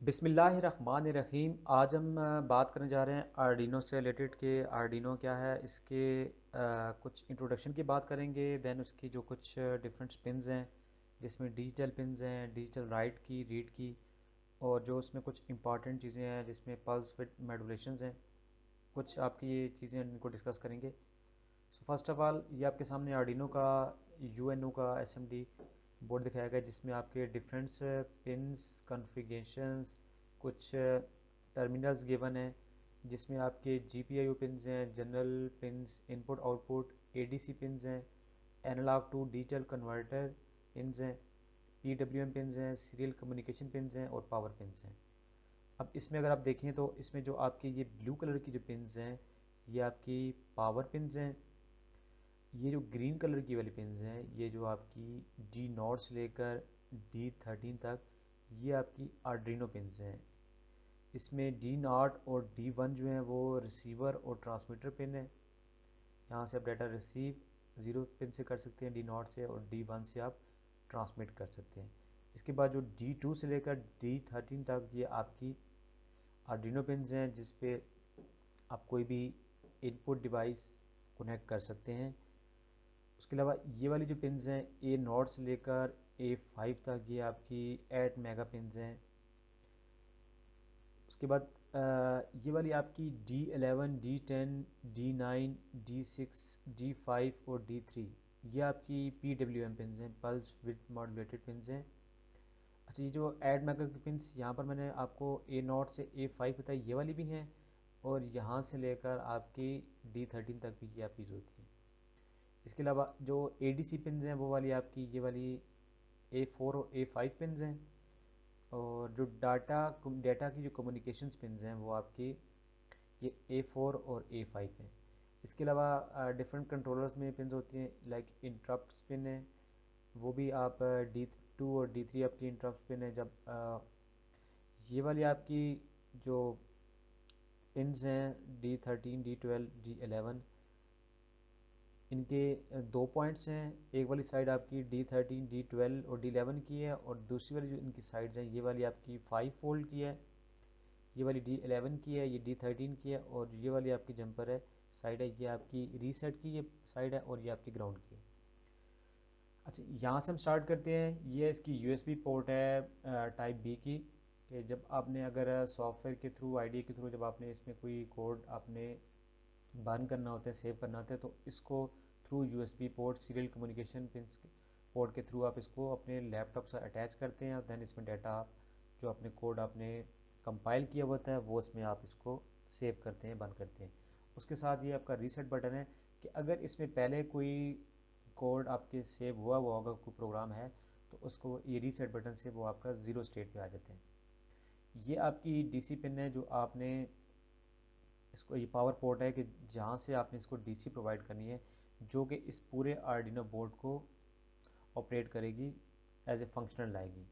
बिस्मिल्लाहिर्रहमानिर्रहीम। आज हम बात करने जा रहे हैं आर्डिनो से रिलेटेड कि आर्डिनो क्या है। इसके कुछ इंट्रोडक्शन की बात करेंगे। देन उसकी जो कुछ डिफरेंट पिन्स हैं, जिसमें डिजिटल पिन्स हैं, डिजिटल राइट की, रीड की, और जो उसमें कुछ इंपॉर्टेंट चीज़ें हैं जिसमें पल्स विद मॉड्यूलेशंस हैं। कुछ आपकी ये चीज़ें इनको डिस्कस करेंगे। सो फर्स्ट ऑफ ऑल, ये आपके सामने आर्डिनो का यूएनओ का एसएमडी बोर्ड दिखाया गया है, जिसमें आपके डिफरेंट पिन्स कॉन्फ़िगरेशंस, कुछ टर्मिनल्स गिवन हैं, जिसमें आपके जीपीआईओ पिन्स हैं, general pins, input output, ADC pins हैं, analog to digital converter pins हैं, पीडब्ल्यूएम पिन्स हैं, सीरियल कम्युनिकेशन पिन्स हैं और पावर पिन्स हैं। अब इसमें अगर आप देखें तो इसमें जो आपकी ये ब्लू कलर की जो पिन्स हैं, ये आपकी पावर पिन्स हैं। ये जो ग्रीन कलर की वाली पिन्स हैं, ये जो आपकी डी नॉट से लेकर D13 तक, ये आपकी आर्डिनो पिन्स हैं। इसमें डी नॉट और D1 जो हैं वो रिसीवर और ट्रांसमीटर पिन है। यहाँ से आप डाटा रिसीव 0 पिन से कर सकते हैं, डी नॉट से, और D1 से आप ट्रांसमिट कर सकते हैं। इसके बाद जो D2 से लेकर D13 तक, ये आपकी आर्डिनो पिन्स हैं, जिस पे आप कोई भी इनपुट डिवाइस कनेक्ट कर सकते हैं। उसके अलावा ये वाली जो पिन्स हैं, A0 से लेकर A5 तक, ये आपकी 8 मेगा पिन्स हैं। उसके बाद ये वाली आपकी D11, D10, D9, D6, D5 और D3, ये आपकी PWM पिन्स हैं, पल्स विद मॉड्यूलेटेड पिन्स हैं। अच्छा, ये जो ऐड मेगा की पिन्स यहाँ पर मैंने आपको A0 से A5 बताई, ये वाली भी हैं, और यहाँ से लेकर आपकी D13 तक भी ये आपकी यूज़ होती है। इसके अलावा जो ADC पिन्स हैं, वो वाली आपकी ये वाली A4 और A5 पिन्स हैं। और जो डाटा की जो कम्युनिकेशंस पिन्स हैं, वो आपकी ये A4 और A5 हैं। इसके अलावा डिफरेंट कंट्रोलर्स में पिन्स होती हैं, लाइक इंटरप्ट पिन है, वो भी आप D2 और D3 आपकी इंटरप्ट पिन है। जब ये वाली आपकी जो पिन्स हैं, D13, D12, D11, इनके दो पॉइंट्स हैं। एक वाली साइड आपकी D13, D12 और D11 की है, और दूसरी वाली जो इनकी साइड्स हैं, ये वाली आपकी 5 वोल्ट की है, ये वाली D11 की है, ये D13 की है, और ये वाली आपकी जंपर है साइड है, ये आपकी रीसेट की ये साइड है, और ये आपकी ग्राउंड की है। अच्छा, यहाँ से हम स्टार्ट करते हैं। ये इसकी USB पोर्ट है टाइप बी की, कि जब आपने अगर सॉफ्टवेयर के थ्रू, आईडी के थ्रू, जब आपने इसमें कोई कोड आपने बर्न करना होता है, सेव करना होता है, तो इसको through USB port, serial communication pins port के थ्रू आप इसको अपने लैपटॉप से अटैच करते हैं, और देन इसमें डाटा आप जो अपने कोड आपने कंपाइल किया होता है, वो इसमें आप इसको सेव करते हैं, बंद करते हैं। उसके साथ ये आपका रीसेट बटन है, कि अगर इसमें पहले कोई कोड आपके सेव हुआ हुआ होगा, कोई प्रोग्राम है, तो उसको ये रीसेट बटन से वो आपका ज़ीरो स्टेट पे आ जाते हैं। ये आपकी डीसी पिन है, जो आपने इसको, ये पावर पोर्ट है कि जहाँ से आपने इसको डीसी प्रोवाइड करनी है, जो कि इस पूरे आर्डिनो बोर्ड को ऑपरेट करेगी, एज ए फंक्शनल लाएगी।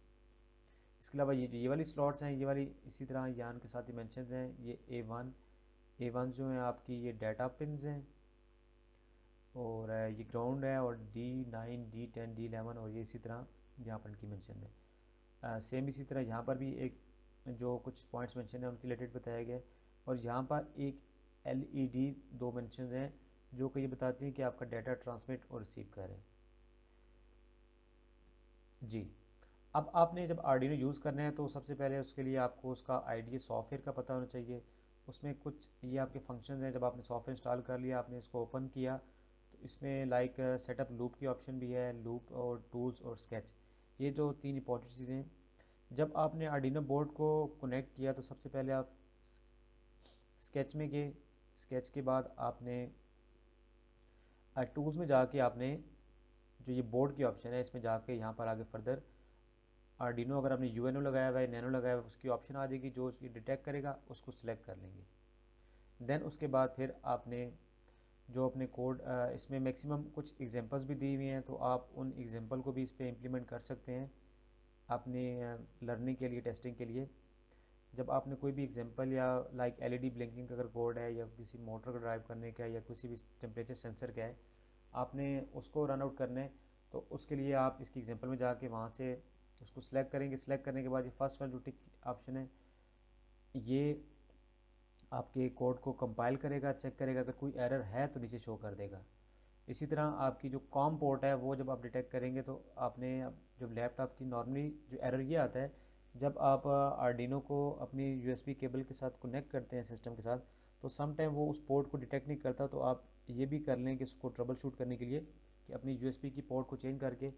इसके अलावा ये वाली स्लॉट्स हैं, ये वाली इसी तरह यान के साथ ही मेंशन्स हैं। ये ए वन जो है आपकी, ये डाटा पिन्स हैं, और ये ग्राउंड है, और D9, D10, D11, और ये इसी तरह यहाँ पर इनकी मेंशन है। सेम इसी तरह यहाँ पर भी एक जो कुछ पॉइंट्स मेंशन है, उनके रिलेटेड बताया गया है। और यहाँ पर एक LED दो मेंशन हैं, जो कि ये बताती हैं कि आपका डाटा ट्रांसमिट और रिसीव कर रहे हैं। जी, अब आपने जब आर्डिनो यूज़ करना है, तो सबसे पहले उसके लिए आपको उसका आईडी सॉफ्टवेयर का पता होना चाहिए। उसमें कुछ ये आपके फंक्शंस हैं। जब आपने सॉफ्टवेयर इंस्टॉल कर लिया, आपने इसको ओपन किया, तो इसमें लाइक सेटअप लूप की ऑप्शन भी है, लूप और टूल्स और स्केच, ये जो तीन इंपॉर्टेंट चीज़ें हैं। जब आपने आर्डिनो बोर्ड को कनेक्ट किया, तो सबसे पहले आप स्केच में गए। स्केच के बाद आपने टूल्स में जाके आपने जो ये बोर्ड की ऑप्शन है, इसमें जाके यहाँ पर आगे फर्दर आर्डिनो, अगर आपने यूएनओ लगाया हुआ है, नैनो लगाया हुआ है, उसकी ऑप्शन आ जाएगी, जो उसकी डिटेक्ट करेगा उसको सिलेक्ट कर लेंगे। देन उसके बाद फिर आपने जो अपने कोड, इसमें मैक्सिमम कुछ एग्जांपल्स भी दी हुई हैं, तो आप उन एग्जांपल को भी इस पर इम्प्लीमेंट कर सकते हैं अपने लर्निंग के लिए, टेस्टिंग के लिए। जब आपने कोई भी एग्जांपल, या लाइक LED ब्लिंकिंग का अगर कोड है, या किसी मोटर को ड्राइव करने का है, या किसी भी टेम्परेचर सेंसर का है, आपने उसको रन आउट करना है, तो उसके लिए आप इसकी एग्जांपल में जाके वहाँ से उसको सिलेक्ट करेंगे। सिलेक्ट करने के बाद ये फर्स्ट वाला जो टिक ऑप्शन है ये आपके कोड को कंपाइल करेगा, चेक करेगा, अगर कोई एरर है तो नीचे शो कर देगा। इसी तरह आपकी जो कॉम पोर्ट है वो जब आप डिटेक्ट करेंगे तो आपने जब लैपटॉप की नॉर्मली जो एरर ये आता है जब आप आर्डिनो को अपनी यूएसबी केबल के साथ कनेक्ट करते हैं सिस्टम के साथ, तो सम टाइम वो उस पोर्ट को डिटेक्ट नहीं करता। तो आप ये भी कर लें कि उसको ट्रबल शूट करने के लिए कि अपनी यूएसबी की पोर्ट को चेंज करके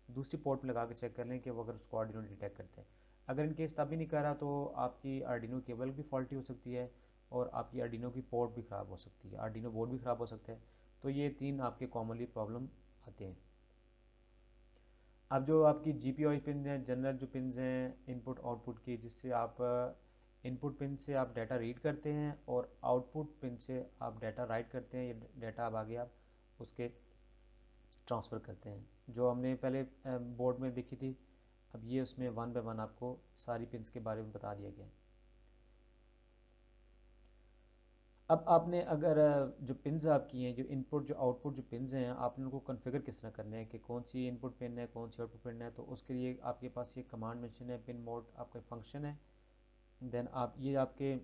दूसरी पोर्ट पर लगा के चेक कर लें कि वो अगर उसको आर्डिनो डिटेक्ट करते हैं। अगर इन केस तब भी नहीं कर रहा तो आपकी आर्डिनो केबल भी फॉल्टी हो सकती है और आपकी आर्डिनो की पोर्ट भी ख़राब हो सकती है, आर्डिनो बोर्ड भी ख़राब हो सकता है। तो ये 3 आपके कॉमनली प्रॉब्लम आते हैं। अब जो आपकी GPIO पिन है, जनरल जो पिन हैं इनपुट आउटपुट की, जिससे आप इनपुट पिन से आप डाटा रीड करते हैं और आउटपुट पिन से आप डाटा राइट करते हैं, ये डाटा अब आगे आप उसके ट्रांसफ़र करते हैं, जो हमने पहले बोर्ड में देखी थी। अब ये उसमें 1 बाय 1 आपको सारी पिन्स के बारे में बता दिया गया है। अब आपने अगर जो पिन्स आपकी हैं, जो इनपुट जो आउटपुट जो पिन्स हैं, आपने उनको कॉन्फ़िगर किस तरह करने हैं कि कौन सी इनपुट पिन है, कौन सी आउटपुट पिन है। तो उसके लिए आपके पास ये कमांड मेंशन है, पिन मोड आपका फंक्शन है। देन आप ये आपके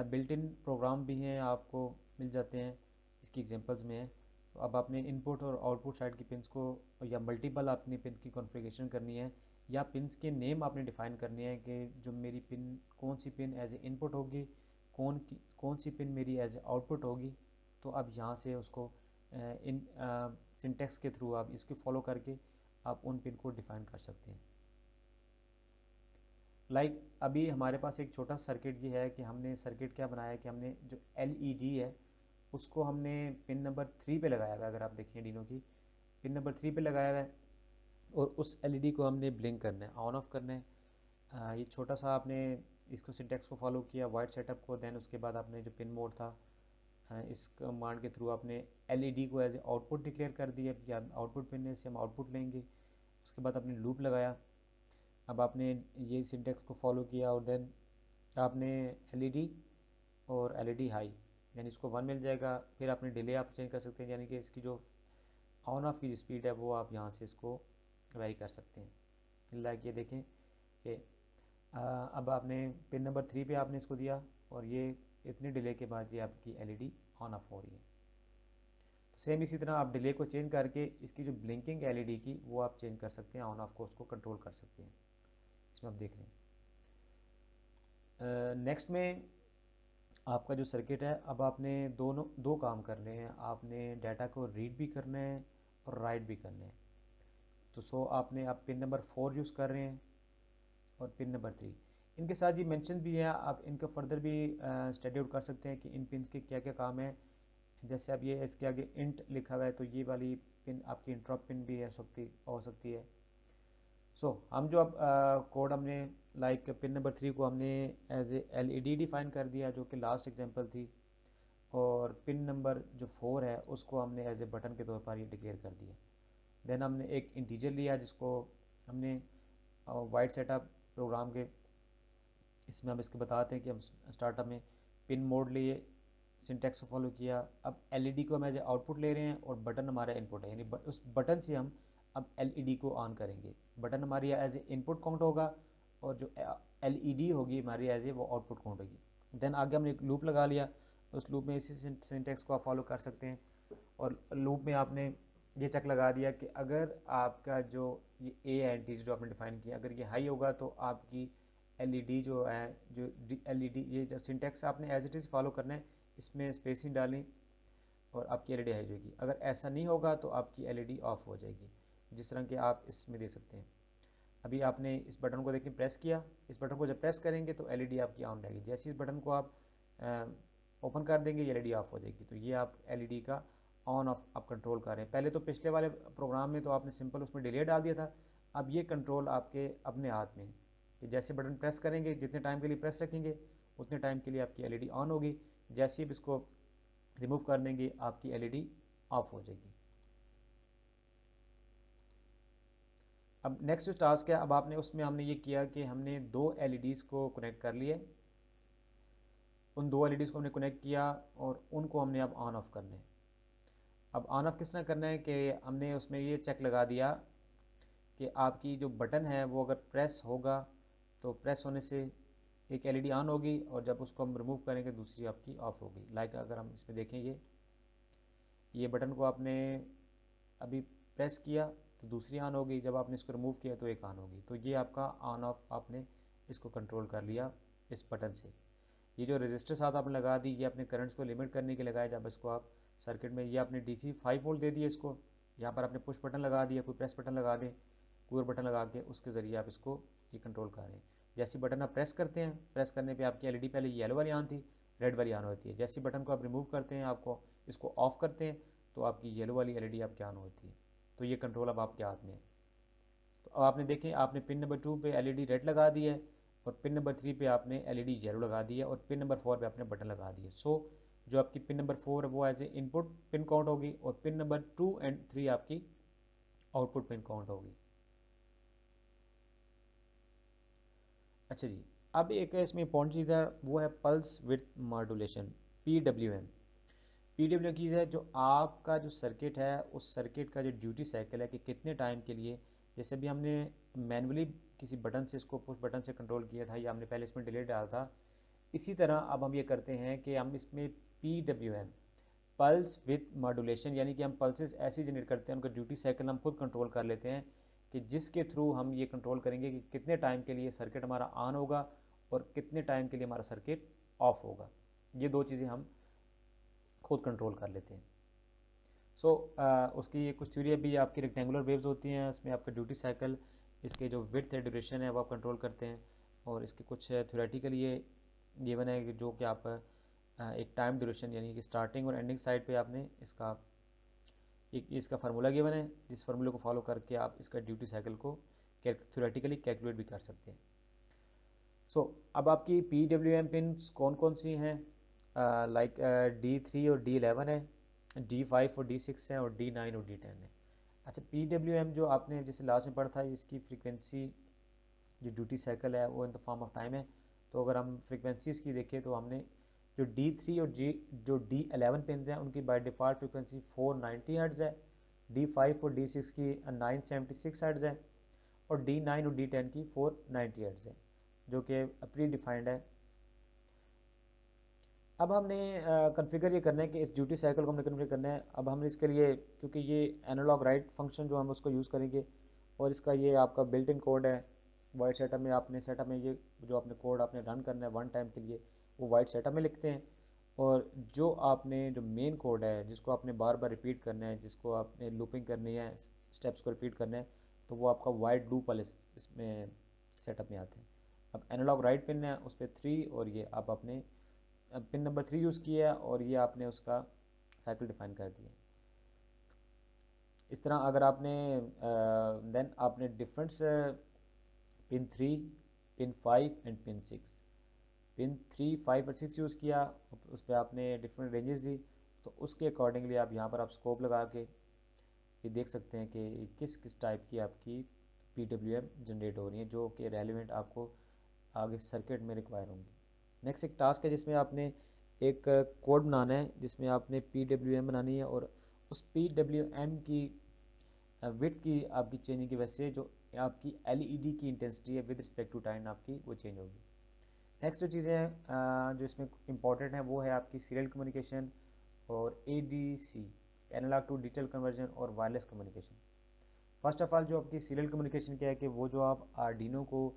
बिल्ट इन प्रोग्राम भी हैं, आपको मिल जाते हैं, इसकी एग्जांपल्स में है। तो अब आपने इनपुट और आउटपुट साइड की पिन्स को या मल्टीपल आपने पिन की कॉन्फ़िगरेशन करनी है या पिन्स के नेम आपने डिफ़ाइन करने हैं कि जो मेरी पिन कौन C pin as a input होगी, कौन सी पिन मेरी एज ए आउटपुट होगी। तो अब यहाँ से उसको इन सिंटेक्स के थ्रू आप इसको फॉलो करके आप उन पिन को डिफ़ाइन कर सकते हैं। अभी हमारे पास एक छोटा सर्किट ये है कि हमने सर्किट क्या बनाया है कि हमने जो LED है उसको हमने पिन नंबर 3 पे लगाया हुआ है। अगर आप देखें डीनो की पिन नंबर 3 पे लगाया हुआ है और उस LED को हमने ब्लिंक करना है, ऑन ऑफ करना है। ये छोटा सा आपने इसको सिंटेक्स को फॉलो किया, वाइट सेटअप को, देन उसके बाद आपने जो पिन मोड था इस कमांड के थ्रू आपने LED को एज ए आउटपुट डिक्लेयर कर दिया कि आउटपुट पिन से हम आउटपुट लेंगे। उसके बाद आपने लूप लगाया। अब आपने ये सिंटेक्स को फॉलो किया और देन आपने LED और LED हाई यानी इसको 1 मिल जाएगा। फिर आपने डिले आप चेंज कर सकते हैं, यानी कि इसकी जो ऑन ऑफ की स्पीड है वो आप यहाँ से इसको वेरी कर सकते हैं। ये देखें कि अब आपने पिन नंबर 3 पे आपने इसको दिया और ये इतनी डिले के बाद ये आपकी LED ऑन ऑफ हो रही है। तो सेम इसी तरह आप डिले को चेंज करके इसकी जो ब्लिंकिंग LED की वो आप चेंज कर सकते हैं, ऑन ऑफ को उसको कंट्रोल कर सकते हैं। इसमें आप देख रहे हैं। नेक्स्ट में आपका जो सर्किट है, अब आपने दो काम करने हैं। आपने डाटा को रीड भी करना है और राइट भी करना है। तो आपने आप पिन नंबर 4 यूज़ कर रहे हैं और पिन नंबर 3 इनके साथ ये मेंशन भी है। आप इनका फर्दर भी स्टडी आउट कर सकते हैं कि इन पिन के क्या क्या काम है। जैसे अब ये इसके आगे इंट लिखा हुआ है तो ये वाली पिन आपकी इंटरप्ट पिन भी हो सकती है। हम जो अब कोड हमने पिन नंबर 3 को हमने एज ए LED डिफ़ाइन कर दिया जो कि लास्ट एग्जांपल थी, और पिन नंबर जो 4 है उसको हमने एज ए बटन के तौर पर ये डिक्लेयर कर दिया। देन हमने एक इंटीजर लिया जिसको हमने वाइट सेटअप प्रोग्राम के इसमें हम इसके बताते हैं कि हम स्टार्टअप में पिन मोड लिए, सिंटेक्स को फॉलो किया। अब LED को हम एज ए आउटपुट ले रहे हैं और बटन हमारा इनपुट है, यानी उस बटन से हम अब LED को ऑन करेंगे। बटन हमारी एज ए इनपुट काउंट होगा और जो LED होगी हमारी एज ए वो आउटपुट काउंट होगी। देन आगे हमने एक लूप लगा लिया, उस लूप में इसी सिंटेक्स को आप फॉलो कर सकते हैं। और लूप में आपने ये चेक लगा दिया कि अगर आपका जो ये ए है इंटीजर जो आपने डिफाइन किया, अगर ये हाई होगा तो आपकी LED जो है जो LED ये जो सिंटेक्स आपने एज इट इज़ फॉलो करना है, इसमें स्पेसिंग डालें और आपकी LED हाई जाएगी। अगर ऐसा नहीं होगा तो आपकी LED ऑफ हो जाएगी, जिस तरह के आप इसमें दे सकते हैं। अभी आपने इस बटन को देखिए प्रेस किया, इस बटन को जब प्रेस करेंगे तो LED आपकी ऑन रहेगी। जैसे इस बटन को आप ओपन कर देंगे ये LED ऑफ हो जाएगी। तो ये आप LED का ऑन ऑफ आप कंट्रोल कर रहे हैं। पहले तो पिछले वाले प्रोग्राम में तो आपने सिंपल उसमें डिले डाल दिया था, अब ये कंट्रोल आपके अपने हाथ में है कि जैसे बटन प्रेस करेंगे, जितने टाइम के लिए प्रेस रखेंगे उतने टाइम के लिए आपकी LED ऑन होगी। जैसे ही इसको रिमूव कर देंगे आपकी LED ऑफ हो जाएगी। अब नेक्स्ट जो टास्क है, अब आपने उसमें हमने ये किया कि हमने 2 LEDs को कनेक्ट कर लिए। उन 2 LEDs को हमने कनेक्ट किया और उनको हमने अब ऑन ऑफ करना है। अब ऑन ऑफ किस तरह करना है कि हमने उसमें ये चेक लगा दिया कि आपकी जो बटन है वो अगर प्रेस होगा तो प्रेस होने से एक एलईडी ऑन होगी और जब उसको हम रिमूव करेंगे दूसरी आपकी ऑफ होगी। लाइक अगर हम इसमें देखें ये बटन को आपने अभी प्रेस किया तो दूसरी ऑन होगी, जब आपने इसको रिमूव किया तो एक ऑन होगी। तो ये आपका ऑन ऑफ आपने इसको कंट्रोल कर लिया इस बटन से। ये जो रजिस्टर साथ आपने लगा दी ये अपने करंट्स को लिमिट करने के लगाया, जब इसको आप सर्किट में ये आपने डीसी 5 वोल्ट दे दिया इसको, यहाँ पर आपने पुश बटन लगा दिया, कोई प्रेस बटन लगा दें, कोई और बटन लगा के उसके ज़रिए आप इसको ये कंट्रोल कर रहे हैं। जैसे बटन आप प्रेस करते हैं, प्रेस करने पे आपकी एलईडी पहले येलो वाली ऑन थी, रेड वाली ऑन होती है। जैसे बटन को आप रिमूव करते हैं, आपको इसको ऑफ करते हैं तो आपकी येलो वाली एलईडी आपकी ऑन होती है। तो ये कंट्रोल अब आपके हाथ में है। तो अब आपने देखें, आपने पिन नंबर 2 पे एलईडी रेड लगा दी है और पिन नंबर 3 पे आपने एलईडी येलो लगा दी है और पिन नंबर 4 पे आपने बटन लगा दिए। सो जो आपकी पिन नंबर 4 है वो as a input pin count होगी और पिन नंबर 2 एंड 3 आपकी आउटपुट पिन काउंट होगी। अच्छा जी, अब एक इसमें इंपॉर्टेंट चीज़ है वो है pulse width modulation, PWM। PWM की है जो आपका जो सर्किट है उस सर्किट का जो ड्यूटी साइकिल है कि कितने टाइम के लिए, जैसे भी हमने मैनुअली किसी बटन से इसको पुश बटन से कंट्रोल किया था या हमने पहले इसमें डिले डाला था, इसी तरह अब हम ये करते हैं कि हम इसमें PWM पल्स विथ मॉड्यूलेशन, यानी कि हम पल्सेस ऐसे जनरेट करते हैं, उनका ड्यूटी साइकिल हम खुद कंट्रोल कर लेते हैं कि जिसके थ्रू हम ये कंट्रोल करेंगे कि कितने टाइम के लिए सर्किट हमारा ऑन होगा और कितने टाइम के लिए हमारा सर्किट ऑफ होगा। ये दो चीज़ें हम खुद कंट्रोल कर लेते हैं। सो उसकी ये कुछ थ्योरी भी आपकी रेक्टेंगुलर वेव्स होती हैं, इसमें आपका ड्यूटी साइकिल, इसके जो विड्थ है ड्यूरेशन है वो आप कंट्रोल करते हैं। और इसके कुछ थ्योरेटिकल ये गिवन है कि जो कि आप एक टाइम ड्यूरेशन यानी कि स्टार्टिंग और एंडिंग साइड पे आपने इसका एक इसका फार्मूला गिवन है, जिस फार्मूले को फॉलो करके आप इसका ड्यूटी साइकिल को थ्योरेटिकली कैलकुलेट भी कर सकते हैं। सो अब आपकी PWM पिन्स कौन कौन सी हैं, लाइक D3 और D11 है, D5 और D6 है और D9 और D10 है। अच्छा, PWM जो आपने जैसे लास्ट में पढ़ा था, इसकी फ्रीक्वेंसी जो ड्यूटी साइकिल है वो in the form of time है। तो अगर हम फ्रीक्वेंसीज की देखें तो हमने जो D3 और जो D11 पिन्स हैं उनकी बाय डिफ़ॉल्ट फ्रीक्वेंसी 490 हर्ट्ज़ है, D5 और D6 की 976 हर्ट्ज़ है और D9 और D10 की 490 हर्ट्ज़ है, जो कि प्री डिफाइंड है। अब हमने कॉन्फ़िगर ये करना है कि इस ड्यूटी साइकिल को हमने कॉन्फ़िगर करना है। अब हमने इसके लिए, क्योंकि ये एनालॉग राइट फंक्शन जो हम उसको यूज़ करेंगे और इसका ये आपका बिल्ट इन कोड है वाइट सेटअप में, आपने सेटअप में ये जो आपने कोड आपने रन करना है वन टाइम के लिए वो वाइट सेटअप में लिखते हैं। और जो आपने जो मेन कोड है जिसको आपने बार बार रिपीट करना है, जिसको आपने लूपिंग करनी है, स्टेप्स को रिपीट करना है, तो वो आपका वाइट लूप वाले इसमें सेटअप में आते हैं। अब एनालॉग राइट पिन है उस पर 3 और ये आप अपने पिन नंबर 3 यूज़ किया और ये आपने उसका साइकिल डिफाइन कर दिया। इस तरह अगर आपने देन आपने difference pin 3, pin 5 and pin 6, pin 3, 5 और 6 यूज़ किया, उस पर आपने डिफरेंट रेंजेस दी, तो उसके अकॉर्डिंगली आप यहाँ पर आप स्कोप लगा के ये देख सकते हैं कि किस किस टाइप की आपकी PWM जनरेट हो रही है जो कि रेलिवेंट आपको आगे सर्किट में रिक्वायर होंगी। नेक्स्ट एक टास्क है जिसमें आपने एक कोड बनाना है जिसमें आपने PWM बनानी है और उस PWM की विड्थ की आपकी चेंजिंग की वजह से जो आपकी LED की इंटेंसिटी है विद रिस्पेक्ट टू टाइम आपकी वो चेंज होगी। नेक्स्ट जो चीज़ें हैं जो इसमें इंपॉर्टेंट है वो है आपकी सीरियल कम्युनिकेशन और ADC, analog to digital conversion और wireless communication. First of all जो आपकी सीरियल कम्युनिकेशन क्या है कि वो जो आप आर्डिनो को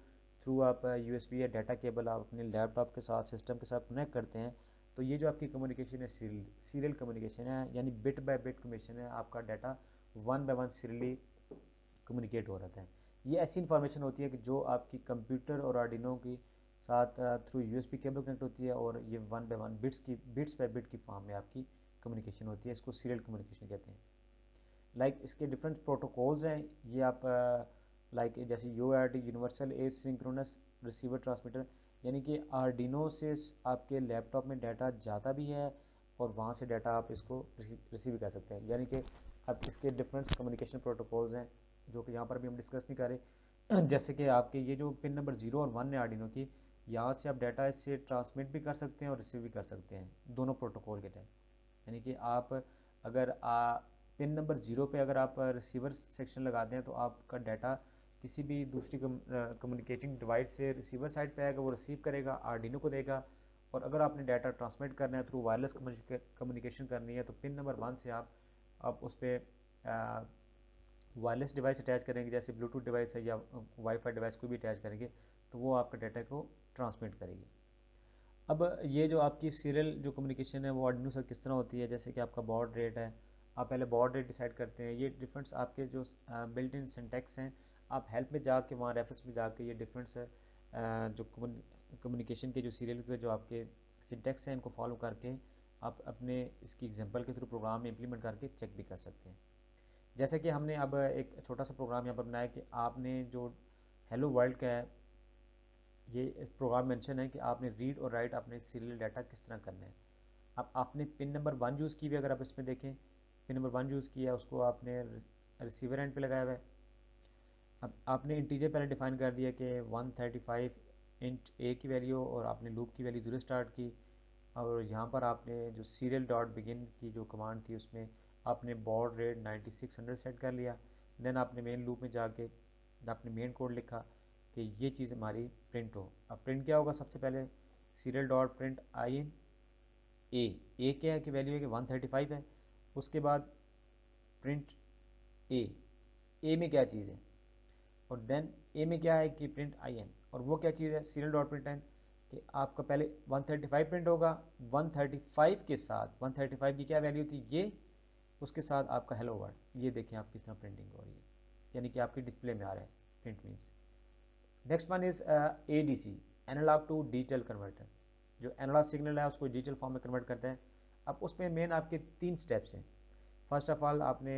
थ्रू आप USB या डाटा केबल आप अपने लैपटॉप के साथ सिस्टम के साथ कनेक्ट करते हैं, तो ये जो आपकी कम्युनिकेशन है सीरियल कम्युनिकेशन है, यानी बिट बाय बिट कम्युनिकेशन है, आपका data one by one serially communicate हो रहा है। ये ऐसी इंफॉर्मेशन होती है कि जो आपकी कंप्यूटर और आर्डिनो की साथ थ्रू USB केबल कनेक्ट होती है और ये one by one bits by bit की फॉर्म में आपकी कम्युनिकेशन होती है, इसको सीरियल कम्युनिकेशन कहते हैं। लाइक इसके डिफरेंट प्रोटोकॉल्स हैं, ये आप लाइक जैसे UART universal asynchronous receiver transmitter, यानी कि आर्डिनो से आपके लैपटॉप में डाटा जाता भी है और वहाँ से डाटा आप इसको रिसीव कर सकते हैं। यानी कि अब इसके डिफरेंट कम्युनिकेशन प्रोटोकॉल्स हैं जो कि यहाँ पर भी हम डिस्कस नहीं कर रहे। जैसे कि आपके ये जो पिन नंबर 0 और 1 है आर्डिनो की, यहाँ से आप डाटा इससे ट्रांसमिट भी कर सकते हैं और रिसीव भी कर सकते हैं दोनों प्रोटोकॉल के टाइम। यानी कि आप अगर पिन नंबर 0 पे अगर आप रिसीवर सेक्शन लगाते हैं तो आपका डाटा किसी भी दूसरी कम्युनिकेटिंग डिवाइस से रिसीवर साइड पे आएगा, वो रिसीव करेगा, आर्डिनो को देगा। और अगर आपने डाटा ट्रांसमिट करना है थ्रू वायरलेस कम्युनिकेशन करनी है तो पिन नंबर 1 से आप उस पर वायरलेस डिवाइस अटैच करेंगे, जैसे ब्लूटूथ डिवाइस है या वाईफाई डिवाइस कोई भी अटैच करेंगे तो वो आपका डाटा को ट्रांसमिट करेगी। अब ये जो आपकी सीरियल जो कम्युनिकेशन है वो आर्डिनो से किस तरह होती है, जैसे कि आपका बॉड रेट है, आप पहले बॉड रेट डिसाइड करते हैं। ये डिफरेंस आपके जो बिल्ट इन सिंटैक्स हैं, आप हेल्प में जाके वहाँ रेफरेंस में जाके ये डिफरेंस है जो कम्युनिकेशन के जो सीरियल के जो आपके सिंटैक्स हैं इनको फॉलो करके आप अपने इसकी एग्जांपल के थ्रू प्रोग्राम में इंप्लीमेंट करके चेक भी कर सकते हैं। जैसे कि हमने अब एक छोटा सा प्रोग्राम यहाँ पर बनाया कि आपने जो हेलो वर्ल्ड का है ये प्रोग्राम मेंशन है कि आपने रीड और राइट अपने सीरियल डाटा किस तरह करना है। अब आपने पिन नंबर 1 यूज़ की हुई, अगर आप इसमें देखें पिन नंबर 1 यूज़ किया, उसको आपने रिसीवर एंड पे लगाया हुआ है। अब आपने इंटीजर पहले डिफाइन कर दिया कि 135 इंट ए की वैल्यू, और आपने लूप की वैल्यू 0 स्टार्ट की। और यहाँ पर आपने जो सीरियल डॉट बिगिन की जो कमांड थी उसमें आपने बॉड रेट 9600 सेट कर लिया। देन आपने मेन लूप में जाके आपने मेन कोड लिखा कि ये चीज़ हमारी प्रिंट हो। अब प्रिंट क्या होगा, सबसे पहले सीरियल डॉट प्रिंट आई इन ए क्या है कि वैल्यू है कि 135 है। उसके बाद प्रिंट ए में क्या चीज़ है, और देन ए में क्या है कि प्रिंट आई एन, और वो क्या चीज़ है सीरियल डॉट प्रिंट एन, कि आपका पहले 135 प्रिंट होगा, 135 के साथ 135 की क्या वैल्यू थी ये, उसके साथ आपका हेलो वर्ल्ड। ये देखें आप किस तरह प्रिंटिंग हो रही है, यानी कि आपकी डिस्प्ले में आ रहा है print means. Next one is A D C, analog to digital converter. जो एनालॉग सिग्नल है उसको डिजिटल फॉर्म में कन्वर्ट करते हैं। अब उसमें मेन आपके 3 स्टेप्स हैं। फर्स्ट ऑफ ऑल आपने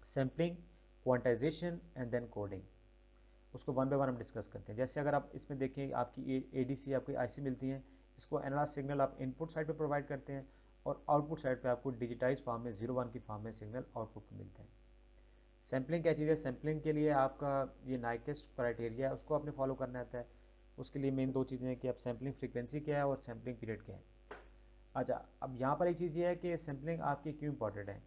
sampling, quantization and then coding, उसको वन बाय वन हम डिस्कस करते हैं। जैसे अगर आप इसमें देखें आपकी एडीसी आपकी आईसी मिलती हैं, इसको एनालॉग सिग्नल आप इनपुट साइड पे प्रोवाइड करते हैं और आउटपुट साइड पे आपको डिजिटाइज फॉर्म में 01 की फॉर्म में सिग्नल आउटपुट में मिलता है। सैम्पलिंग क्या चीज़ है, सैम्पलिंग के लिए आपका ये नाइक्वेस्ट क्राइटेरिया है उसको आपने फॉलो करना आता है। उसके लिए मेन 2 चीज़ें हैं कि आप सैम्पलिंग फ्रीक्वेंसी क्या है और सैम्पलिंग पीरियड क्या है। अच्छा, अब यहाँ पर एक चीज़ ये है कि सैम्पलिंग आपकी क्यों इंपॉर्टेंट है।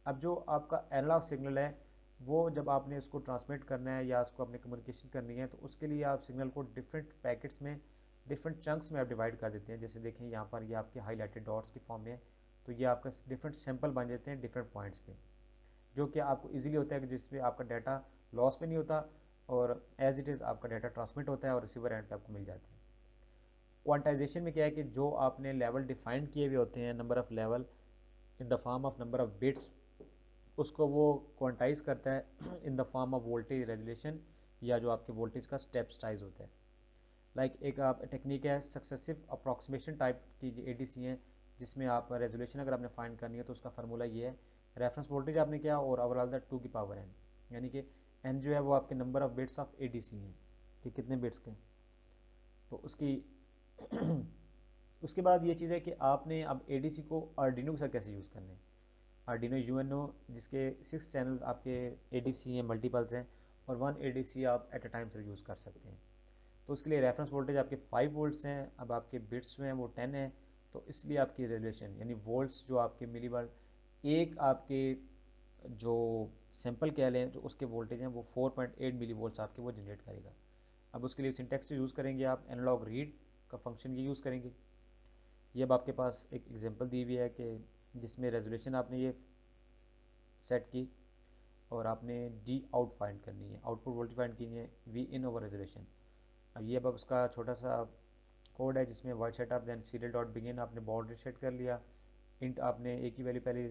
अब जो आपका एनालॉग सिग्नल है वो जब आपने इसको ट्रांसमिट करना है या उसको अपने कम्युनिकेशन करनी है तो उसके लिए आप सिग्नल को डिफरेंट पैकेट्स में, डिफरेंट चंक्स में आप डिवाइड कर देते हैं। जैसे देखें यहाँ पर ये आपके हाईलाइटेड डॉट्स की फॉर्म में है, तो ये आपका डिफरेंट सैंपल बन जाते हैं डिफरेंट पॉइंट्स पे, जो कि आपको इजीली होता है कि जिसमें आपका डाटा लॉस में नहीं होता और एज इट इज़ आपका डाटा ट्रांसमिट होता है और रिसीवर एंड पे आपको मिल जाता है। क्वांटाइजेशन में क्या है कि जो आपने लेवल डिफाइन किए हुए होते हैं, number of level in the form of number of bits, उसको वो क्वांटाइज करता है in the form of voltage resolution, या जो आपके वोल्टेज का स्टेप साइज होता है। लाइक एक आप टेक्निक है सक्सेसिव अप्रॉक्सीमेशन टाइप की एडीसी है, जिसमें आप रेजुलेशन अगर आपने फाइंड करनी है तो उसका फार्मूला ये है, रेफरेंस वोल्टेज आपने क्या और ओवरऑल द 2 की पावर एन, यानी कि एन जो है वो आपके number of bits of ADC हैं कि कितने बिट्स के। तो उसकी उसके बाद ये चीज़ है कि आपने अब एडीसी को आर्डिनो के साथ कैसे यूज़ करना है। आर्डिनो यूएनओ जिसके 6 चैनल आपके एडीसी हैं, मल्टीपल्स हैं, और 1 एडीसी आप एट अ टाइम से यूज़ कर सकते हैं। तो उसके लिए रेफरेंस वोल्टेज आपके 5 वोल्ट्स हैं, अब आपके बिट्स जो हैं वो 10 है, तो इसलिए आपकी रेजुलेशन यानी वोल्ट्स जो आपके मिली वर्ड एक आपके जो सैंपल कह लें तो उसके वोल्टेज हैं वो 4.8 मिली वोल्ट्स आपके वो जनरेट करेगा। अब उसके लिए सिंटेक्स यूज़ करेंगे आप एनालॉग रीड का फंक्शन ये यूज़ करेंगे। ये अब आपके पास एक एग्जांपल दी हुई है कि जिसमें रेजोल्यूशन आपने ये सेट की और आपने डी आउट फाइंड करनी है, आउटपुट वोल्टेज फाइंड करनी है वी इन ओवर रेजोल्यूशन। अब ये अब उसका छोटा सा कोड है जिसमें वर्ड सेट आप देन सीरियल डॉट बिगिन आपने बॉर्डर सेट कर लिया, इंट आपने ए की वैल्यू पहले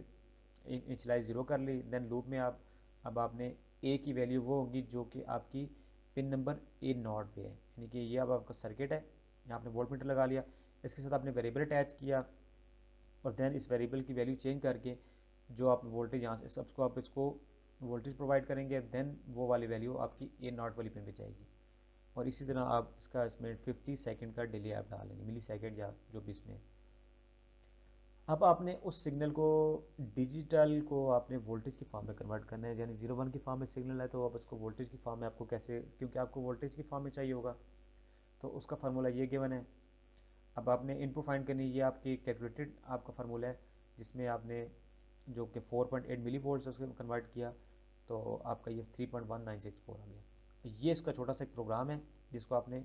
इनिशियलाइज 0 कर ली, देन लूप में आप अब आपने ए की वैल्यू वो होगी जो कि आपकी पिन नंबर ए नॉट पे है, यानी कि ये अब आपका सर्किट है, यहाँ आपने वोल्ट मीटर लगा लिया, इसके साथ आपने वेरिएबल अटैच किया और देन इस वेरिएबल की वैल्यू चेंज करके जो आप वोल्टेज यहाँ से सबको आप इसको वोल्टेज प्रोवाइड करेंगे, देन वो वाली वैल्यू आपकी ए नॉट वाली पिन पे जाएगी। और इसी तरह आप इसका इसमें 50 सेकंड का डिले आप डालेंगे, मिली सेकंड या जो भी इसमें। अब आपने उस सिग्नल को डिजिटल को आपने वोल्टेज की फॉर्म में कन्वर्ट करना है, यानी 01 की फॉर्म में सिग्नल है तो आप उसको वोल्टेज की फॉर्म में आपको कैसे, क्योंकि आपको वोल्टेज की फॉर्म में चाहिए होगा, तो उसका फार्मूला ये गिवन है। अब आपने इनपुट फाइंड करनी है, ये आपकी कैलकुलेटेड आपका फार्मूला है जिसमें आपने जो कि 4.8 मिली वोल्ट उसको कन्वर्ट किया, तो आपका ये 3.1964 आ गया। ये इसका छोटा सा एक प्रोग्राम है जिसको आपने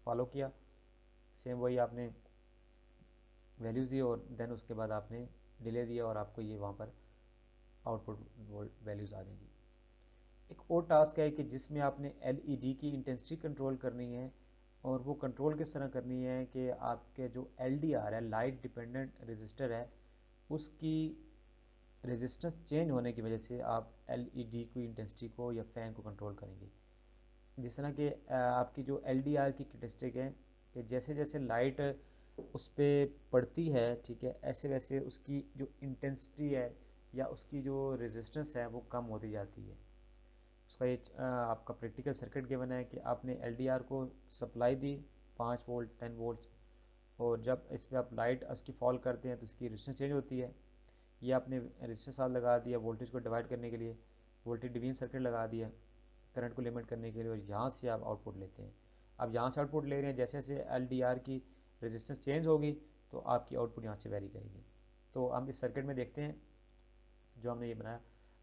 फॉलो किया, सेम वही आपने वैल्यूज़ दी और देन उसके बाद आपने डिले दिया और आपको ये वहाँ पर आउटपुट वैल्यूज़ आ जाएंगी। एक और टास्क है कि जिसमें आपने एलईडी की इंटेंसिटी कंट्रोल करनी है, और वो कंट्रोल किस तरह करनी है कि आपके जो एलडीआर है, लाइट डिपेंडेंट रजिस्टर है, उसकी रेजिस्टेंस चेंज होने की वजह से आप एलईडी की इंटेंसिटी को या फैन को कंट्रोल करेंगे। जिस तरह कि आपकी जो एलडीआर की कैरेक्टरिस्टिक है कि जैसे जैसे लाइट उस पर पड़ती है, ठीक है, ऐसे वैसे उसकी जो इंटेंसिटी है या उसकी जो रेजिस्टेंस है वो कम होती जाती है। उसका ये आपका प्रैक्टिकल सर्किट गिवन है कि आपने एलडीआर को सप्लाई दी 5 वोल्ट 10 वोल्ट, और जब इस पर आप लाइट उसकी फॉल करते हैं तो इसकी रेजिस्टेंस चेंज होती है। ये आपने रेजिस्टेंस साथ लगा दिया वोल्टेज को डिवाइड करने के लिए, वोल्टेज डिवीजन सर्किट लगा दिया करंट को लिमिट करने के लिए, और यहाँ से आप आउटपुट लेते हैं। अब यहाँ से आउटपुट ले रहे हैं, जैसे जैसे एलडीआर की रेजिस्टेंस चेंज होगी तो आपकी आउटपुट यहाँ से वेरी करेगी। तो हम इस सर्किट में देखते हैं जो हमने ये बनाया।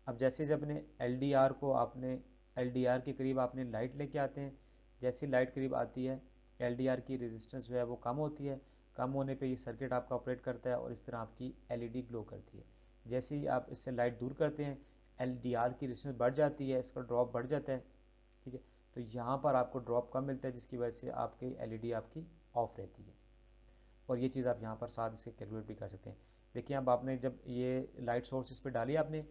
अब जैसे जब अपने एलडीआर को आपने एलडीआर के करीब आपने लाइट लेके आते हैं, जैसी लाइट करीब आती है एलडीआर की रेजिस्टेंस जो है वो कम होती है, कम होने पे ये सर्किट आपका ऑपरेट करता है और इस तरह आपकी एलईडी ग्लो करती है। जैसे ही आप इससे लाइट दूर करते हैं एलडीआर की रेजिस्टेंस बढ़ जाती है, इसका ड्रॉप बढ़ जाता है, ठीक है। तो यहाँ पर आपको ड्रॉप कम मिलता है जिसकी वजह से आपकी एलईडी आपकी ऑफ रहती है, और ये चीज़ आप यहाँ पर साथ इसके कैलकुलेट भी कर सकते हैं। देखिए अब आपने जब ये लाइट सोर्स इस पर डाली आपने,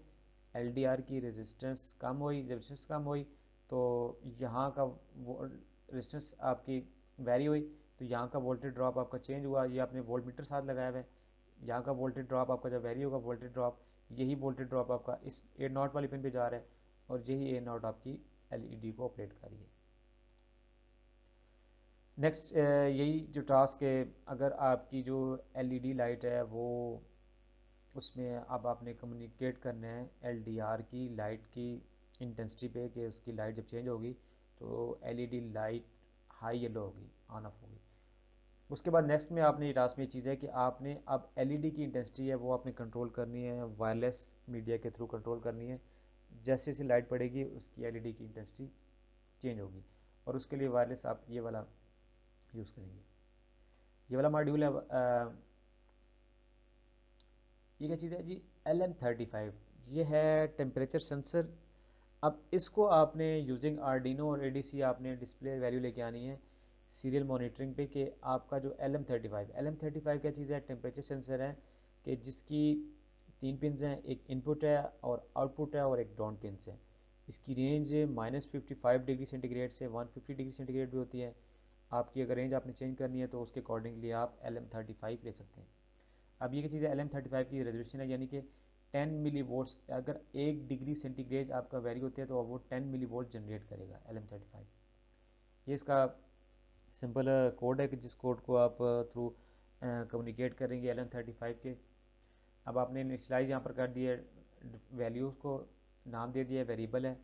एलडीआर की रेजिस्टेंस कम हुई, जब रेजिस्टेंस कम हुई तो यहाँ का रेजिस्टेंस आपकी वेरी हुई, तो यहाँ का वोल्टेज ड्रॉप आपका चेंज हुआ। ये आपने वोल्ट मीटर साथ लगाया हुआ है, यहाँ का वोल्टेज ड्रॉप आपका जब वेरी होगा वोल्टेज ड्रॉप, यही वोल्टेज ड्रॉप आपका इस ए नॉट वाली पिन पे जा रहा है, और यही ए नॉट आपकी एलईडी को ऑपरेट कर रही है। नेक्स्ट यही जो टास्क है, अगर आपकी जो एलईडी लाइट है वो उसमें अब आपने कम्युनिकेट करना है एलडीआर की लाइट की इंटेंसिटी पे कि उसकी लाइट जब चेंज होगी तो एलईडी लाइट हाई येलो होगी, ऑन ऑफ होगी। उसके बाद नेक्स्ट में आपने ये टास्क में ये चीज़ है कि आपने अब एलईडी की इंटेंसिटी है वो आपने कंट्रोल करनी है, वायरलेस मीडिया के थ्रू कंट्रोल करनी है। जैसे जैसे लाइट पड़ेगी उसकी एलईडी की इंटेंसिटी चेंज होगी, और उसके लिए वायरलेस आप ये वाला यूज़ करेंगे। ये वाला मॉड्यूल है ये क्या चीज़ है जी, LM35। ये है टेम्परेचर सेंसर। अब इसको आपने यूजिंग आर्डिनो और एडीसी आपने डिस्प्ले वैल्यू लेके आनी है सीरियल मॉनिटरिंग पे कि आपका जो LM35 क्या चीज़ है, टेम्परेचर सेंसर है कि जिसकी 3 पिन्स हैं, एक इनपुट है और आउटपुट है और एक ग्राउंड पिन्स है। इसकी रेंज -55 डिग्री सेंटीग्रेड से 150 डिग्री सेंटीग्रेड भी होती है। आपकी अगर रेंज आपने चेंज करनी है तो उसके अकॉर्डिंगली आप LM35 ले सकते हैं। अब ये क्या चीज़ है, LM35 की रेजोल्यूशन है, यानी कि 10 मिली वोल्ट्स, अगर 1 डिग्री सेंटीग्रेड आपका वेरी होते हैं तो वो 10 मिली वोल्ट जनरेट करेगा LM35। ये इसका सिंपल कोड है कि जिस कोड को आप थ्रू कम्युनिकेट करेंगे LM35 के। अब आपने इनिशियलाइज यहाँ पर कर दिया, वैल्यूज़ को नाम दे दिया, वेरिएबल है,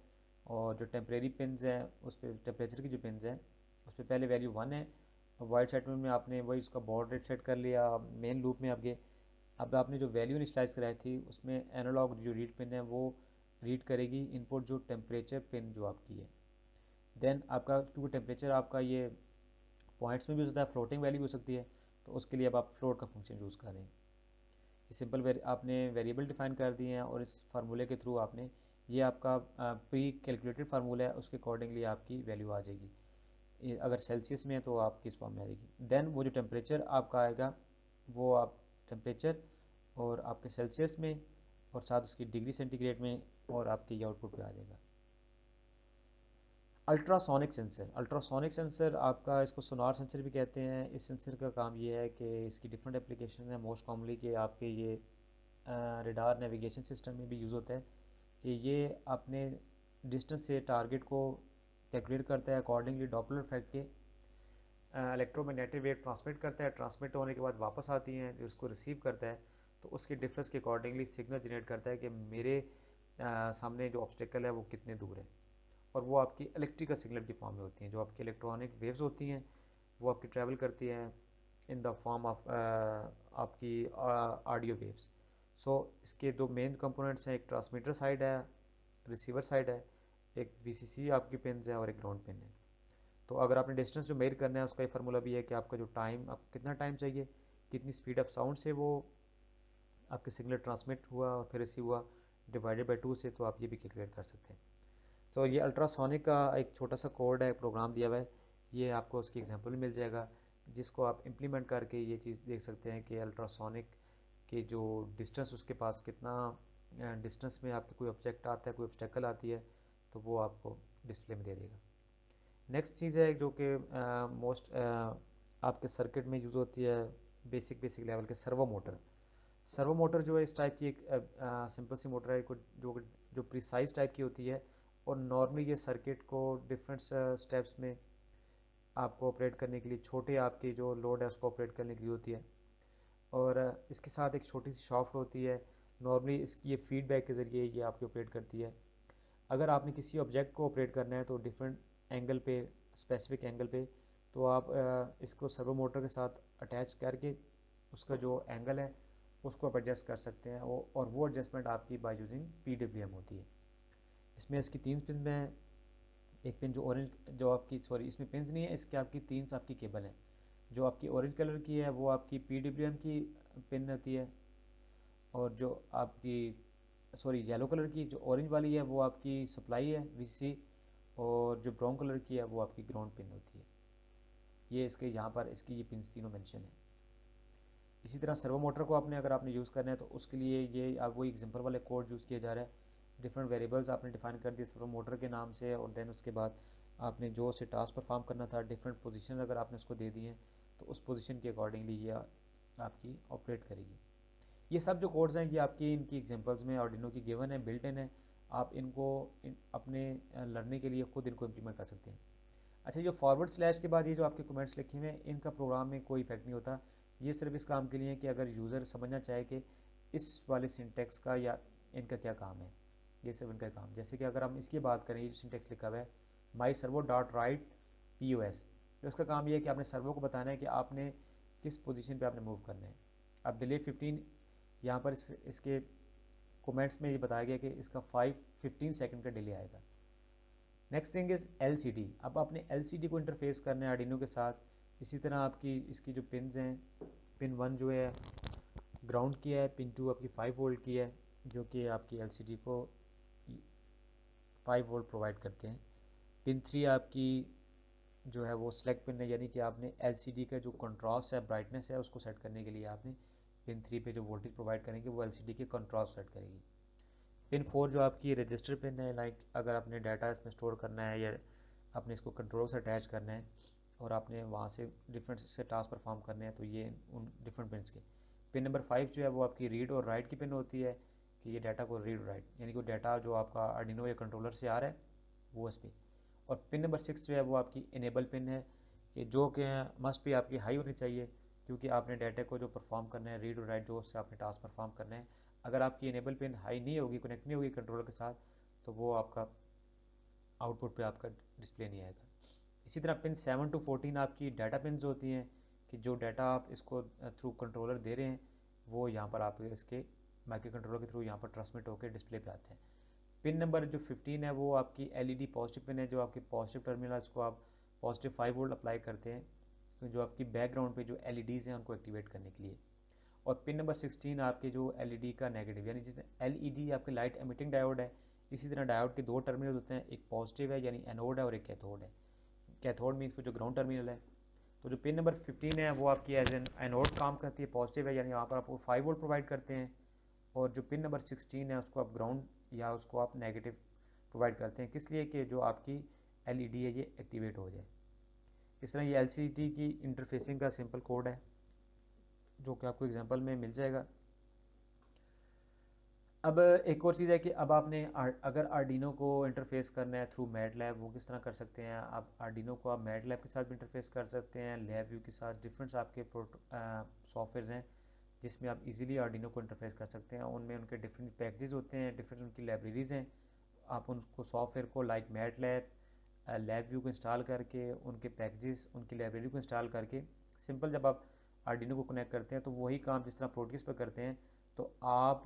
और जो टेम्परेरी पिन्स हैं उस पर टेम्परेचर की जो पिन्स हैं उस पर पहले वैल्यू 1 है, वाइट सेटमेंट में आपने वही उसका बॉड रेट सेट कर लिया। मेन लूप में आपके अब आपने जो वैल्यू इनिशियलाइज कराई थी उसमें एनालॉग जो रीड पिन है वो रीड करेगी इनपुट जो टेम्परेचर पिन जो आपकी है। देन आपका क्योंकि टेम्परेचर आपका ये पॉइंट्स में भी हो सकता है, फ्लोटिंग वैल्यू हो सकती है, तो उसके लिए अब आप फ्लोट का फंक्शन यूज़ करें। सिंपल आपने वेरिएबल डिफाइन कर दिए हैं और इस फार्मूले के थ्रू आपने ये आपका प्री कैलकुलेटेड फार्मूला है, उसके अकॉर्डिंगली आपकी वैल्यू आ जाएगी। अगर सेल्सियस में है तो आपकी इस फॉर्म में आ जाएगी। देन वो जो टेम्परेचर आपका आएगा वो आप टेम्परेचर और आपके सेल्सियस में और साथ उसकी डिग्री सेंटीग्रेड में और आपके ये आउटपुट पे आ जाएगा। अल्ट्रासोनिक सेंसर आपका, इसको सोनार सेंसर भी कहते हैं। इस सेंसर का काम ये है कि इसकी डिफरेंट एप्लीकेशन है, मोस्ट कॉमनली कि आपके ये रडार नेविगेशन सिस्टम में भी यूज़ होता है कि ये अपने डिस्टेंस से टारगेट को कैलकुलेट करता है अकॉर्डिंगली डॉपलर इफेक्ट के, इलेक्ट्रोमैग्नेटिक वेव ट्रांसमिट करता है, ट्रांसमिट होने के बाद वापस आती हैं, जो उसको रिसीव करता है तो उसके डिफरेंस के अकॉर्डिंगली सिग्नल जनरेट करता है कि मेरे सामने जो ऑब्स्टेकल है वो कितने दूर है, और वो आपकी इलेक्ट्रिकल सिग्नल की फॉर्म में होती हैं। जो आपकी इलेक्ट्रॉनिक वेव्स होती हैं वो आपकी ट्रैवल करती हैं इन द फॉर्म ऑफ आपकी ऑडियो वेव्स। सो इसके दो मेन कंपोनेंट्स हैं, एक ट्रांसमीटर साइड है, रिसीवर साइड है, एक VCC आपकी पिन है और एक ग्राउंड पिन है। तो अगर आपने डिस्टेंस जो मेजर करना है उसका ये फार्मूला भी है कि आपका जो टाइम, आपको कितना टाइम चाहिए, कितनी स्पीड ऑफ साउंड से वो आपके सिग्नल ट्रांसमिट हुआ और फिर रिसीव हुआ, डिवाइडेड बाई 2 से, तो आप ये भी कैलकुलेट कर सकते हैं। तो ये अल्ट्रासोनिक का एक छोटा सा कोड है, प्रोग्राम दिया हुआ है, ये आपको उसकी एग्जांपल भी मिल जाएगा, जिसको आप इम्प्लीमेंट करके ये चीज़ देख सकते हैं कि अल्ट्रासोनिक के जो डिस्टेंस उसके पास कितना डिस्टेंस में आपके कोई ऑब्जेक्ट आता है, कोई ऑब्स्टेकल आती है, तो वो आपको डिस्प्ले में दे देगा। नेक्स्ट चीज़ है जो कि मोस्ट आपके सर्किट में यूज़ होती है, बेसिक लेवल के सर्वो मोटर। सर्वो मोटर जो है इस टाइप की एक सिंपल सी मोटर है जो प्रिसाइज टाइप की होती है, और नॉर्मली ये सर्किट को डिफरेंट स्टेप्स में आपको ऑपरेट करने के लिए, छोटे आपकी जो लोड है उसको ऑपरेट करने के लिए होती है, और इसके साथ एक छोटी सी शाफ्ट होती है। नॉर्मली इसकी ये फीडबैक के ज़रिए ये आपकी ऑपरेट करती है। अगर आपने किसी ऑब्जेक्ट को ऑपरेट करना है तो डिफरेंट एंगल पे, स्पेसिफिक एंगल पे, तो आप इसको सर्वो मोटर के साथ अटैच करके उसका जो एंगल है उसको आप एडजस्ट कर सकते हैं, और वो एडजस्टमेंट आपकी बाय यूजिंग PWM होती है। इसमें इसकी 3 पिन में, एक पिन जो ऑरेंज, जो आपकी, सॉरी इसमें पिन्स नहीं है, इसके आपकी 3 आपकी केबल है। जो आपकी ऑरेंज कलर की है वो आपकी PWM की पिन होती है, और जो आपकी, सॉरी येलो कलर की जो ऑरेंज वाली है वो आपकी सप्लाई है VCC, और जो ब्राउन कलर की है वो आपकी ग्राउंड पिन होती है। ये इसके यहाँ पर इसकी ये पिन्स तीनों मेंशन है। इसी तरह सर्वो मोटर को अगर आपने यूज़ करना है तो उसके लिए ये आप वही एग्जांपल वाले कोड यूज़ किया जा रहा है। डिफरेंट वेरिएबल्स आपने डिफाइन कर दिए सर्वो मोटर के नाम से, और देन उसके बाद आपने जो से टास्क परफॉर्म करना था, डिफरेंट पोजीशन अगर आपने उसको दे दिए हैं, तो उस पोजीशन के अकॉर्डिंगली ये आपकी ऑपरेट करेगी। ये सब जो कोड्स हैं ये आपकी इनकी एग्जांपल्स में आर्डिनो की गिवन है, बिल्ट इन है। आप इनको अपने लर्निंग के लिए खुद इनको इम्प्लीमेंट कर सकते हैं। अच्छा, जो फॉरवर्ड स्लैश के बाद ये जो आपके कमेंट्स लिखे हुए हैं, इनका प्रोग्राम में कोई इफेक्ट नहीं होता। ये सिर्फ इस काम के लिए है कि अगर यूज़र समझना चाहे कि इस वाले सिंटेक्स का या इनका क्या काम है, ये सब इनका काम। जैसे कि अगर हम इसकी बात करें, ये सिंटेक्स लिखा हुआ है माई सर्वो डॉट राइट POS, तो उसका काम ये है कि आपने सर्वो को बताना है कि आपने किस पोजीशन पे आपने मूव करना है। अब डिले 15, यहाँ पर इसके कमेंट्स में ये बताया गया कि इसका 15 सेकंड का डिले आएगा। Next thing is LCD। अब आपने LCD को इंटरफेस करना है आर्डिनो के साथ। इसी तरह आपकी इसकी जो पिन्स हैं, पिन 1 जो है ग्राउंड की है, पिन 2 आपकी 5 वोल्ट की है, जो कि आपकी LCD को 5 वोल्ट प्रोवाइड करते हैं। पिन 3 आपकी जो है वो सेलेक्ट पिन है, यानी कि आपने LCD का जो कंट्रास्ट है, ब्राइटनेस है, उसको सेट करने के लिए आपने पिन 3 पे जो वोल्टेज प्रोवाइड करेंगे वो LCD के कंट्रास्ट सेट करेगी। पिन 4 जो आपकी रजिस्टर पिन है, लाइक अगर आपने डाटा इसमें स्टोर करना है या आपने इसको कंट्रोल से अटैच करना है और आपने वहाँ से डिफरेंट से टास्क परफॉर्म करने हैं, तो ये उन डिफरेंट पिन्स के। पिन नंबर 5 जो है वो आपकी रीड और राइट की पिन होती है, कि ये डाटा को रीड राइट, यानी कि डाटा जो आपका आर्डिनो या कंट्रोलर से आ रहा है वो इस पर। और पिन नंबर 6 जो है वो आपकी इनेबल पिन है, कि जो कि मस्ट भी आपकी हाई होनी चाहिए, क्योंकि आपने डाटा को जो परफॉर्म करना है, रीड और राइट जो उससे आपने टास्क परफॉर्म करना है, अगर आपकी इनेबल पिन हाई नहीं होगी, कनेक्ट नहीं होगी कंट्रोलर के साथ, तो वो आपका आउटपुट पे आपका डिस्प्ले नहीं आएगा। इसी तरह पिन 7 to 14 आपकी डाटा पिन्स होती हैं, कि जो डाटा आप इसको थ्रू कंट्रोलर दे रहे हैं वो यहाँ पर आप इसके माइक्रो कंट्रोलर के थ्रू यहाँ पर ट्रांसमिट होकर डिस्प्ले पे आते हैं। पिन नंबर जो 15 है वो आपकी LED पॉजिटिव पिन है, जो आपकी पॉजिटिव टर्मिनल्स को आप पॉजिटिव 5 वोल्ट अप्लाई करते हैं, तो जो आपकी बैकग्राउंड पे जो LEDs हैं उनको एक्टिवेट करने के लिए। और पिन नंबर 16 आपके जो LED का नेगेटिव, यानी जिसमें LED आपके लाइट एमिटिंग डायोड है। इसी तरह डायोड के 2 टर्मिनल होते हैं, एक पॉजिटिव है यानी एनोड है, और एक कैथोड है। कैथोड मीन्स जो ग्राउंड टर्मिनल है। तो जो पिन नंबर 15 है वो आपकी एज एन एनोड काम करती है, पॉजिटिव है, यानी यहाँ पर आपको 5 वोल्ट प्रोवाइड करते हैं। और जो पिन नंबर 16 है उसको आप ग्राउंड या उसको आप नेगेटिव प्रोवाइड करते हैं, किस लिए, कि जो आपकी LED है ये एक्टिवेट हो जाए। इस तरह ये LCD की इंटरफेसिंग का सिंपल कोड है, जो कि आपको एग्जांपल में मिल जाएगा। अब एक और चीज़ है कि अब आपने अगर आर्डिनो को इंटरफेस करना है थ्रू मैटलैब, वो किस तरह कर सकते हैं। आप आर्डिनो को आप मैटलैब के साथ भी इंटरफेस कर सकते हैं, लैब व्यू के साथ। डिफरेंट आपके सॉफ्टवेयर हैं जिसमें आप इजीली आर्डिनो को इंटरफेस कर सकते हैं। उनमें उनके डिफरेंट पैकेजेस होते हैं, डिफरेंट उनकी लाइब्रेरीज़ हैं। आप उनको सॉफ्टवेयर को लाइक मैटलैब, लैब व्यू को इंस्टॉल करके, उनके पैकेजेस, उनकी लाइब्रेरी को इंस्टॉल करके, सिंपल जब आप आर्डिनो को कनेक्ट करते हैं तो वही काम जिस तरह प्रोटीज पर करते हैं, तो आप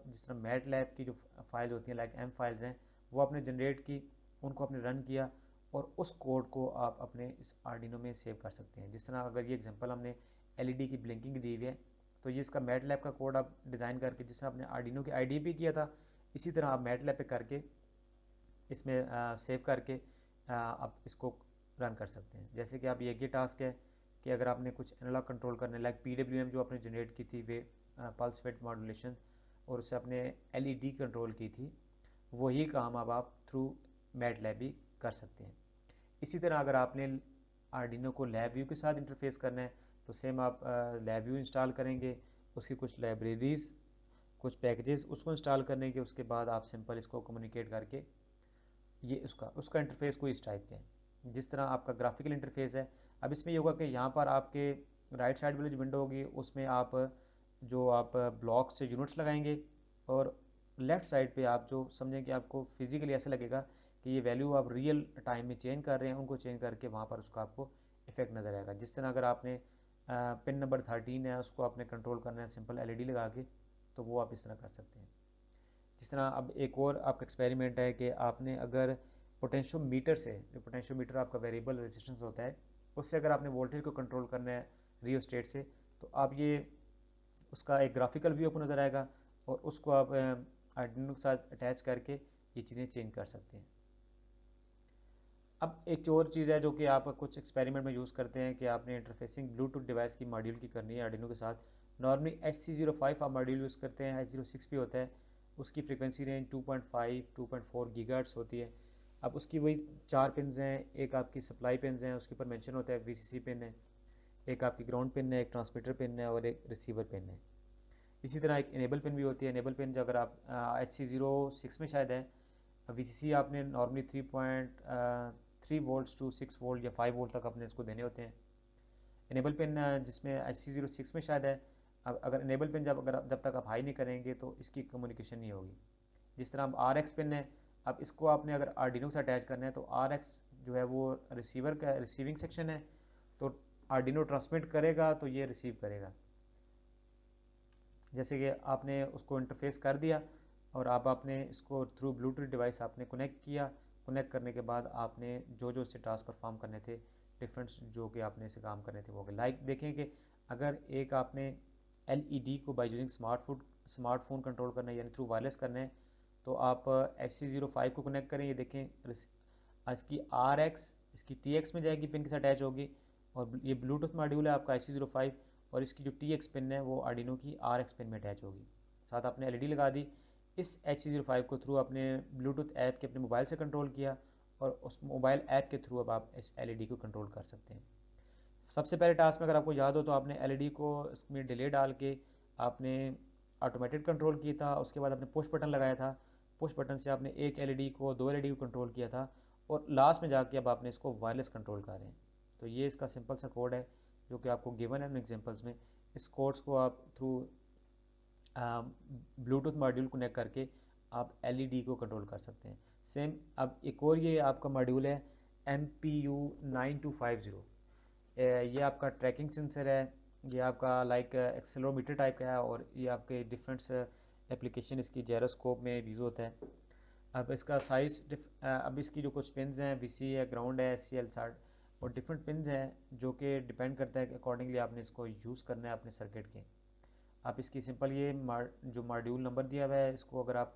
जिस तरह मैट लैब की जो फाइल्स होती हैं लाइक M फाइल्स हैं, वो आपने जनरेट की, उनको आपने रन किया और उस कोड को आप अपने इस आर्डिनो में सेव कर सकते हैं। जिस तरह अगर ये एग्जांपल हमने एलईडी की ब्लिंकिंग दी हुई है, तो ये इसका मैटलैब का कोड आप डिज़ाइन करके, जिस तरह आपने आर्डिनो की आईडी भी किया था, इसी तरह आप मैटलैब पे करके इसमें सेव करके आप इसको रन कर सकते हैं। जैसे कि आप ये टास्क है कि अगर आपने कुछ एनालॉग कंट्रोल करना है, लाइक पीडब्ल्यूएम जो आपने जनरेट की थी वे पल्स विड्थ मॉड्यूलेशन, और उससे आपने एलईडी कंट्रोल की थी, वही काम अब आप थ्रू मैटलैब भी कर सकते हैं। इसी तरह अगर आपने आर्डिनो को लैब व्यू के साथ इंटरफेस करना है, तो सेम आप लैब व्यू इंस्टॉल करेंगे, उसकी कुछ लाइब्रेरीज, कुछ पैकेजेस उसको इंस्टॉल करने के उसके बाद आप सिंपल इसको कम्युनिकेट करके ये उसका इंटरफेस कोई इस टाइप का है जिस तरह आपका ग्राफिकल इंटरफेस है। अब इसमें ये होगा कि यहाँ पर आपके राइट साइड वाली जो विंडो होगी उसमें आप जो आप ब्लॉक से यूनिट्स लगाएंगे, और लेफ़्ट साइड पे आप जो समझें कि आपको फिजिकली ऐसा लगेगा कि ये वैल्यू आप रियल टाइम में चेंज कर रहे हैं, उनको चेंज करके वहाँ पर उसका आपको इफेक्ट नज़र आएगा। जिस तरह अगर आपने पिन नंबर 13 है उसको आपने कंट्रोल करना है सिंपल एलईडी लगा के, तो वो आप इस तरह कर सकते हैं। जिस तरह अब एक और आपका एक्सपेरिमेंट है कि आपने अगर पोटेंशियोमीटर से, जो पोटेंशियोमीटर आपका वेरिएबल रेजिस्टेंस होता है, उससे अगर आपने वोल्टेज को कंट्रोल करना है रियोस्टेट से, तो आप ये उसका एक ग्राफिकल व्यू आपको नज़र आएगा और उसको आप आर्डिनो के साथ अटैच करके ये चीज़ें चेंज कर सकते हैं। अब एक और चीज़ है जो कि आप कुछ एक्सपेरिमेंट में यूज़ करते हैं कि आपने इंटरफेसिंग ब्लूटूथ डिवाइस की मॉड्यूल की करनी है आर्डिनो के साथ। नॉर्मली HC05 आप मॉड्यूल यूज़ करते हैं, H06 भी होता है, उसकी फ्रीक्वेंसी रेंज 2.5 2.4 गीगाहर्ट्ज़ होती है। अब उसकी वही 4 पिन्स हैं, एक आपकी सप्लाई पिन्स हैं, उसके ऊपर मेंशन होता है VCC पिन है, एक आपकी ग्राउंड पिन है, एक ट्रांसमीटर पिन है और एक रिसीवर पिन है। इसी तरह एक इनेबल पिन भी होती है। इनेबल पिन जो अगर आप HC06 में शायद है, VCC आपने नॉर्मली 3.3 वोल्ट्स टू 6 वोल्ट या 5 वोल्ट तक अपने इसको देने होते हैं। इनेबल पिन जिसमें HC06 में शायद है, अब अगर इनेबल पिन जब तक आप हाई नहीं करेंगे तो इसकी कम्युनिकेशन नहीं होगी। जिस तरह अब RX पिन है, अब इसको आपने अगर आर्डिनो से अटैच करना है तो RX जो है वो रिसीवर का रिसीविंग सेक्शन है, तो आर्डिनो ट्रांसमिट करेगा तो ये रिसीव करेगा। जैसे कि आपने उसको इंटरफेस कर दिया और अब आपने इसको थ्रू ब्लूटूथ डिवाइस आपने कनेक्ट किया, कनेक्ट करने के बाद आपने जो जो इससे टास्क परफॉर्म करने थे, डिफरेंट जो कि आपने इसे काम करने थे वो गए। लाइक देखें कि अगर एक आपने एलईडी को बाय यूजिंग स्मार्टफोन कंट्रोल करना है यानी थ्रू वायरलेस करना है, तो आप HC05 को कनेक्ट करें, ये देखें इसकी RX इसकी TX में जाएगी, पिन के साथ अटैच होगी, और ये ब्लूटूथ मॉड्यूल है आपका HC05, और इसकी जो TX पिन है वो आर्डिनो की RX पिन में अटैच होगी। साथ आपने एलईडी लगा दी, इस HC05 को थ्रू अपने ब्लूटूथ ऐप के अपने मोबाइल से कंट्रोल किया, और उस मोबाइल ऐप के थ्रू अब आप इस एलईडी को कंट्रोल कर सकते हैं। सबसे पहले टास्क में अगर आपको याद हो तो आपने एलईडी को इसमें डिले डाल के आपने ऑटोमेटेड कंट्रोल किया था, उसके बाद आपने पुश बटन लगाया था, पुश बटन से आपने एक एलईडी को, 2 एलईडी को कंट्रोल किया था, और लास्ट में जाके अब आपने इसको वायरलेस कंट्रोल कर रहे हैं। तो ये इसका सिंपल सा कोड है जो कि आपको गिवन है इन एग्जांपल्स में। इस कोड्स को आप थ्रू ब्लूटूथ मॉड्यूल कनेक्ट करके आप एलईडी को कंट्रोल कर सकते हैं। सेम अब एक और ये आपका मॉड्यूल है MPU9250। ये आपका ट्रैकिंग सेंसर है, ये आपका लाइक एक्सेलरोमीटर टाइप का है, और ये आपके डिफरेंट एप्लीकेशन इसकी जायरोस्कोप में यूज़ होता है। अब इसका साइज़ अब इसकी जो कुछ पिन्स हैं, VC है, ग्राउंड है, SCL और डिफरेंट पिन्स हैं जो कि डिपेंड करता है कि अकॉर्डिंगली आपने इसको यूज़ करना है अपने सर्किट के। आप इसकी सिंपल ये जो मॉड्यूल नंबर दिया हुआ है, इसको अगर आप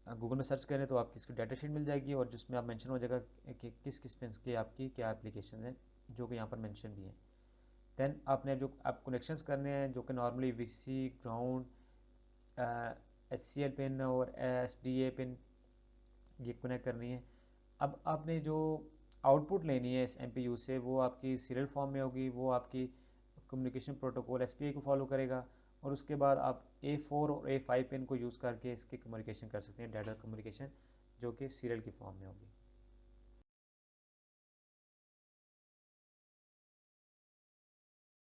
गूगल में सर्च करें तो आपकी इसकी डाटा शीट मिल जाएगी, और जिसमें आप मेंशन हो जाएगा कि किस किस पिन्स की आपकी क्या एप्लीकेशन है, जो कि यहाँ पर मेंशन भी है। देन आपने जो आप कनेक्शंस करने हैं जो कि normally VC, ground, HCL pin और SDA पिन, ये कनेक्ट करनी है। अब आपने जो आउटपुट लेनी है इस MPU से, वो आपकी सीरियल फॉर्म में होगी, वो आपकी कम्युनिकेशन प्रोटोकॉल SPI को फॉलो करेगा, और उसके बाद आप A4 और A5 पिन को यूज़ करके इसकी कम्युनिकेशन कर सकते हैं, डाटा कम्युनिकेशन, जो कि सीरियल की फॉर्म में होगी।